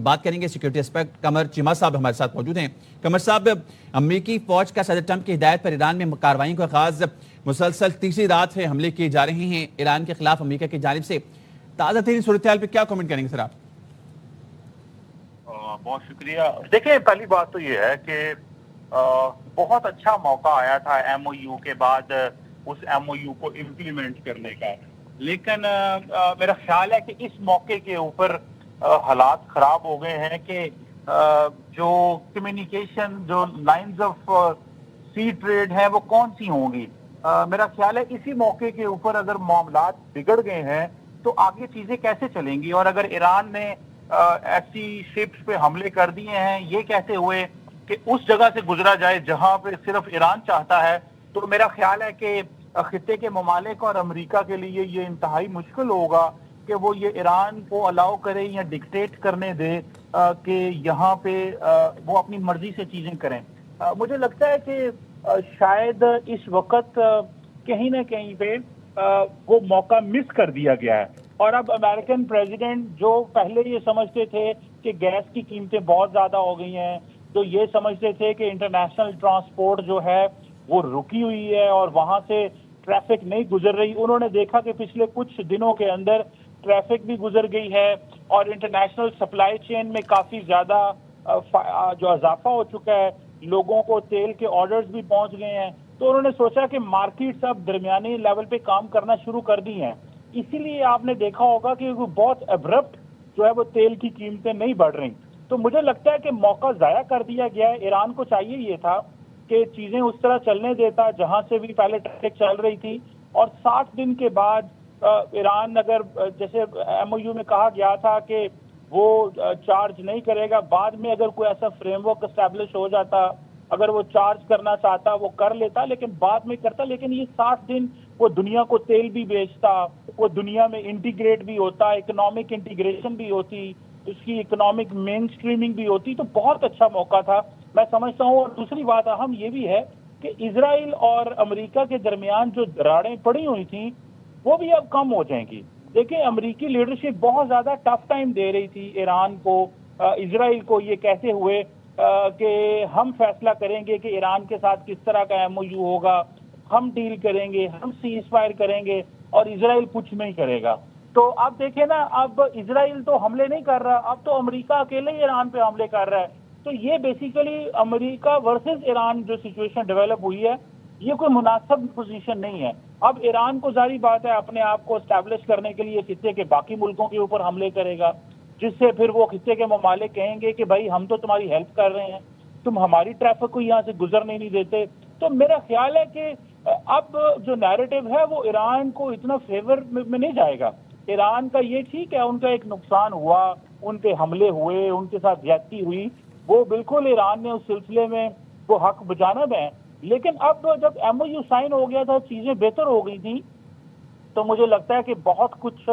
بات کریں گے سیکورٹی ایسپیکٹ. قمر چیمہ صاحب ہمارے ساتھ موجود ہیں. قمر صاحب، امریکی فوج کا صدر ٹرمپ کی ہدایت پر ایران میں کارروائیوں کا آغاز مسلسل تیسری رات ہے حملے کیے جا رہے ہیں ایران کے خلاف امریکہ کی جانب سے. تازہ ترین صورتحال پہ کیا کامنٹ کریں گے سر آپ؟ بہت شکریہ. دیکھیں، پہلی بات تو یہ ہے کہ بہت اچھا موقع آیا تھا ایم او یو کے بعد اس ایم او یو کو امپلیمنٹ کرنے کا، لیکن میرا خیال ہے کہ اس موقع کے اوپر حالات خراب ہو گئے ہیں کہ جو کمیونیکیشن، جو لائنز آف سی ٹریڈ ہے وہ کون سی ہوں گی. میرا خیال ہے اسی موقع کے اوپر اگر معاملات بگڑ گئے ہیں تو آگے چیزیں کیسے چلیں گی. اور اگر ایران نے ایسی شپس پہ حملے کر دیے ہیں، یہ کیسے ہوئے کہ اس جگہ سے گزرا جائے جہاں پہ صرف ایران چاہتا ہے. تو میرا خیال ہے کہ خطے کے ممالک اور امریکہ کے لیے یہ انتہائی مشکل ہوگا کہ وہ یہ ایران کو الاؤ کرے یا ڈکٹیٹ کرنے دے کہ یہاں پہ وہ اپنی مرضی سے چیزیں کریں. مجھے لگتا ہے کہ شاید اس وقت کہیں نہ کہیں پہ وہ موقع مس کر دیا گیا ہے. اور اب امریکن پریزیڈنٹ جو پہلے یہ سمجھتے تھے کہ گیس کی قیمتیں بہت زیادہ ہو گئی ہیں، جو یہ سمجھتے تھے کہ انٹرنیشنل ٹرانسپورٹ جو ہے وہ رکی ہوئی ہے اور وہاں سے ٹریفک نہیں گزر رہی، انہوں نے دیکھا کہ پچھلے کچھ دنوں کے اندر ٹریفک بھی گزر گئی ہے اور انٹرنیشنل سپلائی چین میں کافی زیادہ جو اضافہ ہو چکا ہے، لوگوں کو تیل کے آرڈرز بھی پہنچ گئے ہیں. تو انہوں نے سوچا کہ مارکیٹس اب درمیانی لیول پہ کام کرنا شروع کر دی ہیں. اسی لیے آپ نے دیکھا ہوگا کہ بہت ابرپٹ جو ہے وہ تیل کی قیمتیں نہیں بڑھ رہی. تو مجھے لگتا ہے کہ موقع ضائع کر دیا گیا ہے. ایران کو چاہیے یہ تھا کہ چیزیں اس طرح چلنے دیتا جہاں سے بھی پہلے ٹریفک چل رہی تھی، اور 60 دن کے بعد ایران اگر جیسے ایم او یو میں کہا گیا تھا کہ وہ چارج نہیں کرے گا، بعد میں اگر کوئی ایسا فریم ورک اسٹیبلش ہو جاتا، اگر وہ چارج کرنا چاہتا وہ کر لیتا، لیکن بعد میں کرتا. لیکن یہ 60 دن وہ دنیا کو تیل بھی بیچتا، وہ دنیا میں انٹیگریٹ بھی ہوتا، اکنامک انٹیگریشن بھی ہوتی، اس کی اکنامک مین سٹریمنگ بھی ہوتی. تو بہت اچھا موقع تھا میں سمجھتا ہوں. اور دوسری بات اہم یہ بھی ہے کہ اسرائیل اور امریکہ کے درمیان جو دراڑیں پڑی ہوئی تھیں وہ بھی اب کم ہو جائیں گی. دیکھیں، امریکی لیڈرشپ بہت زیادہ ٹف ٹائم دے رہی تھی ایران کو، اسرائیل کو، یہ کہتے ہوئے کہ ہم فیصلہ کریں گے کہ ایران کے ساتھ کس طرح کا ایم او یو ہوگا، ہم ڈیل کریں گے، ہم سیز فائر کریں گے، اور اسرائیل کچھ نہیں کرے گا. تو اب دیکھیں نا، اب اسرائیل تو حملے نہیں کر رہا، اب تو امریکہ اکیلے ہی ایران پہ حملے کر رہا ہے. تو یہ بیسیکلی امریکہ ورسز ایران جو سچویشن ڈیولپ ہوئی ہے، یہ کوئی مناسب پوزیشن نہیں ہے. اب ایران کو ظاہری بات ہے اپنے آپ کو اسٹیبلش کرنے کے لیے خطے کے باقی ملکوں کے اوپر حملے کرے گا، جس سے پھر وہ خطے کے ممالک کہیں گے کہ بھائی ہم تو تمہاری ہیلپ کر رہے ہیں، تم ہماری ٹریفک کو یہاں سے گزرنے نہیں دیتے. تو میرا خیال ہے کہ اب جو نیریٹو ہے وہ ایران کو اتنا فیور میں نہیں جائے گا. ایران کا یہ ٹھیک ہے، ان کا ایک نقصان ہوا، ان پہ حملے ہوئے، ان کے ساتھ زیادتی ہوئی، وہ بالکل ایران نے اس سلسلے میں وہ حق بجانب ہے. لیکن اب جب ایم او یو سائن ہو گیا تھا، چیزیں بہتر ہو گئی تھیں، تو مجھے لگتا ہے کہ بہت کچھ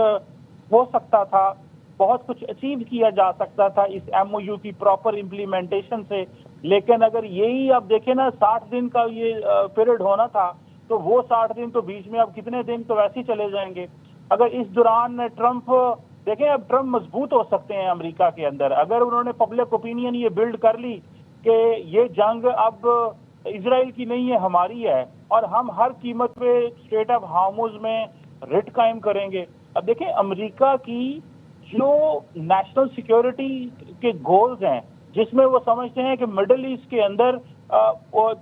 ہو سکتا تھا، بہت کچھ اچیو کیا جا سکتا تھا اس ایم او یو کی پراپر امپلیمنٹیشن سے. لیکن اگر یہی اب دیکھیں نا 60 دن کا یہ پیریڈ ہونا تھا، تو وہ 60 دن تو بیچ میں اب کتنے دن تو ویسے ہی چلے جائیں گے. اگر اس دوران ٹرمپ، دیکھیں اب ٹرمپ مضبوط ہو سکتے ہیں امریکہ کے اندر، اگر انہوں نے پبلک اوپینین یہ بلڈ کر لی کہ یہ جنگ اب اسرائیل کی نہیں ہے، ہماری ہے، اور ہم ہر قیمت پہ اسٹریٹ آف ہارموز میں رٹ قائم کریں گے. اب دیکھیں امریکہ کی جو نیشنل سیکیورٹی کے گولز ہیں، جس میں وہ سمجھتے ہیں کہ مڈل ایسٹ کے اندر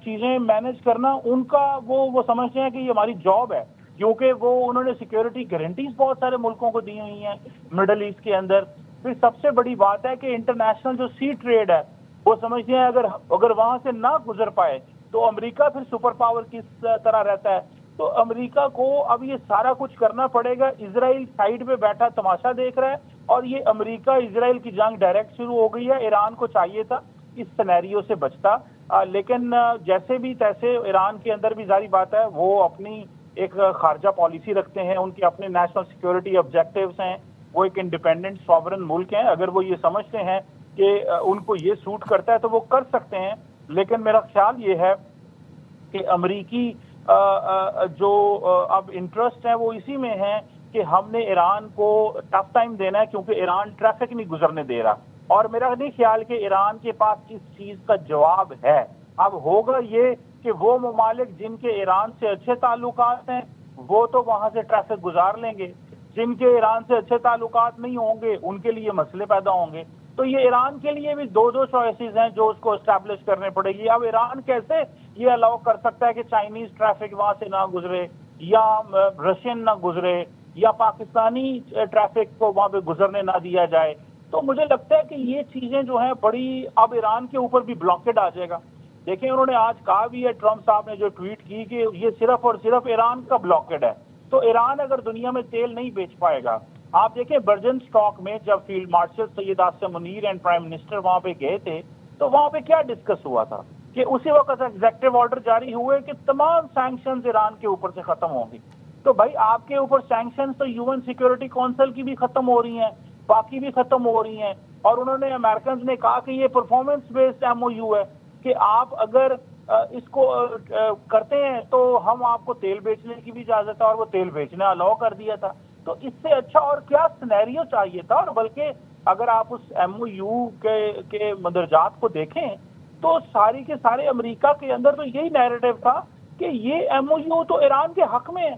چیزیں مینج کرنا ان کا، وہ سمجھتے ہیں کہ یہ ہماری جاب ہے، کیونکہ وہ انہوں نے سیکیورٹی گارنٹیز بہت سارے ملکوں کو دی ہوئی ہیں مڈل ایسٹ کے اندر. پھر سب سے بڑی بات ہے کہ انٹرنیشنل جو سی ٹریڈ ہے، وہ سمجھتے ہیں اگر وہاں سے نہ گزر پائے تو امریکہ پھر سپر پاور کس طرح رہتا ہے. تو امریکہ کو اب یہ سارا کچھ کرنا پڑے گا. اسرائیل سائیڈ پہ بیٹھا تماشا دیکھ رہا ہے، اور یہ امریکہ اسرائیل کی جنگ ڈائریکٹ شروع ہو گئی ہے. ایران کو چاہیے تھا اس سینیریو سے بچتا، لیکن جیسے بھی تیسے ایران کے اندر بھی ظاہری بات ہے وہ اپنی ایک خارجہ پالیسی رکھتے ہیں، ان کے اپنے نیشنل سیکیورٹی آبجیکٹیوز ہیں، وہ ایک انڈیپینڈنٹ ساورن ملک ہیں. اگر وہ یہ سمجھتے ہیں کہ ان کو یہ سوٹ کرتا ہے تو وہ کر سکتے ہیں. لیکن میرا خیال یہ ہے کہ امریکی جو اب انٹرسٹ ہے وہ اسی میں ہے کہ ہم نے ایران کو ٹف ٹائم دینا ہے، کیونکہ ایران ٹریفک نہیں گزرنے دے رہا. اور میرا نہیں خیال کہ ایران کے پاس اس چیز کا جواب ہے۔ اب ہوگا یہ کہ وہ ممالک جن کے ایران سے اچھے تعلقات ہیں وہ تو وہاں سے ٹریفک گزار لیں گے، جن کے ایران سے اچھے تعلقات نہیں ہوں گے ان کے لیے مسئلے پیدا ہوں گے۔ تو یہ ایران کے لیے بھی دو چوائسیز ہیں جو اس کو اسٹیبلش کرنے پڑے گی۔ اب ایران کیسے یہ الاؤ کر سکتا ہے کہ چائنیز ٹریفک وہاں سے نہ گزرے، یا رشین نہ گزرے، یا پاکستانی ٹریفک کو وہاں پہ گزرنے نہ دیا جائے؟ تو مجھے لگتا ہے کہ یہ چیزیں جو ہیں بڑی اب ایران کے اوپر بھی بلاکڈ آ جائے گا۔ دیکھیں انہوں نے آج کہا بھی ہے، ٹرمپ صاحب نے جو ٹویٹ کی کہ یہ صرف اور صرف ایران کا بلاکڈ ہے۔ تو ایران اگر دنیا میں تیل نہیں بیچ پائے گا، آپ دیکھیں برجن اسٹاک میں جب field marshal Syed Asim Munir and prime minister وہاں پہ گئے تھے تو وہاں پہ کیا ڈسکس ہوا تھا کہ اسی وقت ایگزیکٹو آرڈر جاری ہوئے کہ تمام سینکشنز ایران کے اوپر سے ختم ہوں گی۔ تو بھائی آپ کے اوپر سینکشنز تو یو این سیکورٹی کونسل کی بھی ختم ہو رہی ہیں، باقی بھی ختم ہو رہی ہیں، اور انہوں نے امریکنز نے کہا کہ یہ performance based M O U ہے کہ آپ اگر اس کو کرتے ہیں تو ہم آپ کو تیل بیچنے کی بھی اجازت ہے، اور وہ تیل بیچنا الاؤ کر دیا تھا۔ تو اس سے اچھا اور کیا سینیریو چاہیے تھا؟ اور بلکہ اگر آپ اس ایم او یو کے مندرجات کو دیکھیں تو ساری کے سارے امریکہ کے اندر تو یہی نیریٹو تھا کہ یہ ایم او یو تو ایران کے حق میں ہے۔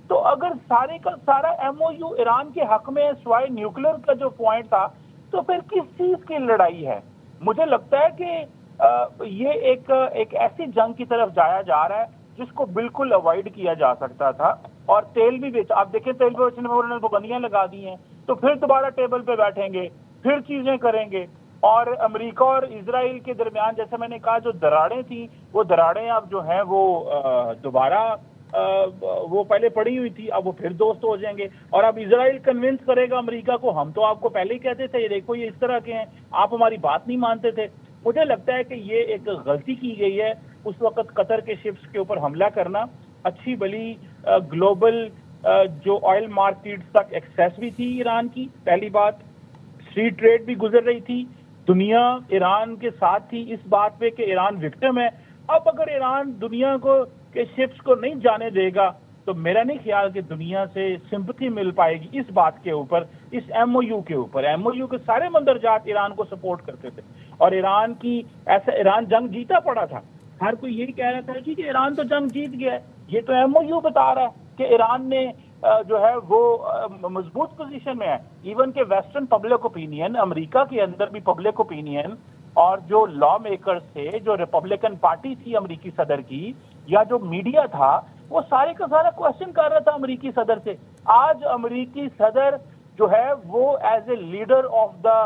تو اگر سارے کا سارا ایم او یو ایران کے حق میں ہے سوائے نیوکلیر کا جو پوائنٹ تھا، تو پھر کس چیز کی لڑائی ہے؟ مجھے لگتا ہے کہ یہ ایک ایسی جنگ کی طرف جایا جا رہا ہے جس کو بالکل اوائڈ کیا جا سکتا تھا۔ اور تیل بھی بیچ، آپ دیکھیں تیل بیچنے میں انہوں نے پابندیاں لگا دی ہیں، تو پھر دوبارہ ٹیبل پہ بیٹھیں گے، پھر چیزیں کریں گے۔ اور امریکہ اور اسرائیل کے درمیان جیسے میں نے کہا جو دراڑیں تھیں، وہ دراڑیں اب جو ہیں وہ دوبارہ وہ پہلے پڑی ہوئی تھی، اب وہ پھر دوست ہو جائیں گے۔ اور اب اسرائیل کنونس کرے گا امریکہ کو، ہم تو آپ کو پہلے ہی کہتے تھے یہ دیکھو یہ اس طرح کے ہیں، آپ ہماری بات نہیں مانتے تھے۔ مجھے لگتا ہے کہ یہ ایک غلطی کی گئی ہے اس وقت قطر کے شپس کے اوپر حملہ کرنا۔ اچھی بلی گلوبل جو آئل مارکیٹ تک ایکسیس بھی تھی ایران کی، پہلی بات، اسٹریٹ ٹریڈ بھی گزر رہی تھی، دنیا ایران کے ساتھ تھی اس بات پہ کہ ایران وکٹم ہے۔ اب اگر ایران دنیا کو کے شپس کو نہیں جانے دے گا تو میرا نہیں خیال کہ دنیا سے سمپتھی مل پائے گی اس بات کے اوپر، اس ایم او یو کے اوپر۔ ایم او یو کے سارے مندرجات ایران کو سپورٹ کرتے تھے، اور ایران کی ایسا ایران جنگ جیتا پڑا تھا، ہر کوئی یہی کہہ رہا تھا کہ ایران تو جنگ جیت گیا ہے۔ یہ تو ایم او یو بتا رہا ہے کہ ایران نے جو ہے وہ مضبوط پوزیشن میں ہے۔ ایون کہ ویسٹرن پبلک اوپینین، امریکہ کے اندر بھی پبلک اوپینین، اور جو لا میکرز تھے، جو ریپبلکن پارٹی تھی امریکی صدر کی، یا جو میڈیا تھا، وہ سارے کا سارا کوشچن کر رہا تھا امریکی صدر سے۔ آج امریکی صدر جو ہے وہ as a leader of the,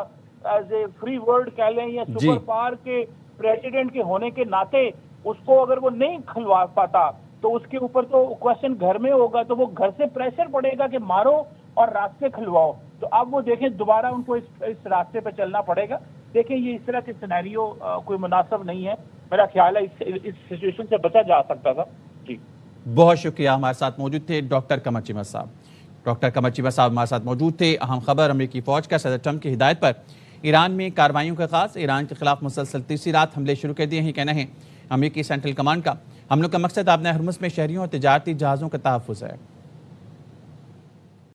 as a free world کہہ لیں یا سپر پاور کے پریزیڈنٹ کے ہونے کے ناطے، اس کو اگر وہ نہیں کھلوا پاتا تو اس کے اوپر تو کوشچن گھر میں ہوگا، تو وہ گھر سے پریشر پڑے گا کہ مارو اور راستے کھلواؤ۔ تو اب وہ دیکھیں دوبارہ ان کو اس راستے پہ چلنا پڑے گا۔ دیکھیں یہ اس طرح کے سینیریو کوئی مناسب نہیں ہے، میرا خیال ہے اس سچویشن سے بچا جا سکتا تھا۔ جی بہت شکریہ، ہمارے ساتھ موجود تھے ڈاکٹر قمر چیمہ صاحب۔ ڈاکٹر قمر چیمہ صاحب ہمارے ساتھ موجود تھے۔ اہم خبر، امریکی فوج کا صدر ٹرمپ کی ہدایت پر ایران میں کارروائیوں کا آغاز، ایران کے خلاف مسلسل تیسری رات حملے شروع کر دیے ہیں، کہنا ہے امریکی سینٹرل کمانڈ کا۔ حملوں کا مقصد آبنۂ ہرمز میں شہریوں اور تجارتی جہازوں کا تحفظ ہے۔